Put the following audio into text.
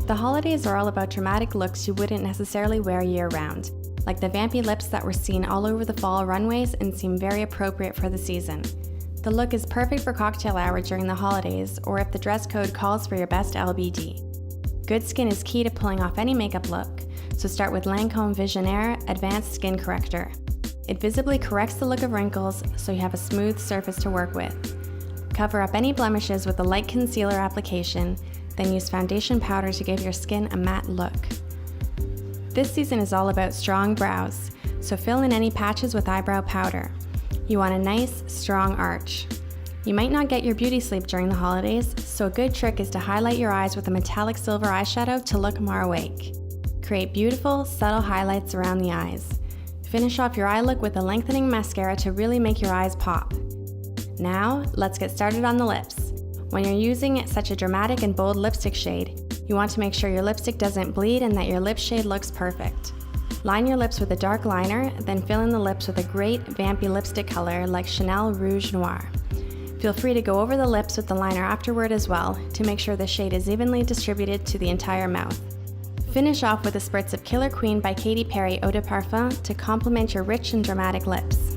The holidays are all about dramatic looks you wouldn't necessarily wear year-round, like the vampy lips that were seen all over the fall runways and seem very appropriate for the season. The look is perfect for cocktail hour during the holidays or if the dress code calls for your best LBD. Good skin is key to pulling off any makeup look, so start with Lancome Visionaire Advanced Skin Corrector. It visibly corrects the look of wrinkles so you have a smooth surface to work with. Cover up any blemishes with a light concealer application, then use foundation powder to give your skin a matte look. This season is all about strong brows, so fill in any patches with eyebrow powder. You want a nice, strong arch. You might not get your beauty sleep during the holidays, so a good trick is to highlight your eyes with a metallic silver eyeshadow to look more awake. Create beautiful, subtle highlights around the eyes. Finish off your eye look with a lengthening mascara to really make your eyes pop. Now, let's get started on the lips. When you're using such a dramatic and bold lipstick shade, you want to make sure your lipstick doesn't bleed and that your lip shade looks perfect. Line your lips with a dark liner, then fill in the lips with a great vampy lipstick color like Chanel Rouge Noir. Feel free to go over the lips with the liner afterward as well to make sure the shade is evenly distributed to the entire mouth. Finish off with a spritz of Killer Queen by Katy Perry Eau de Parfum to complement your rich and dramatic lips.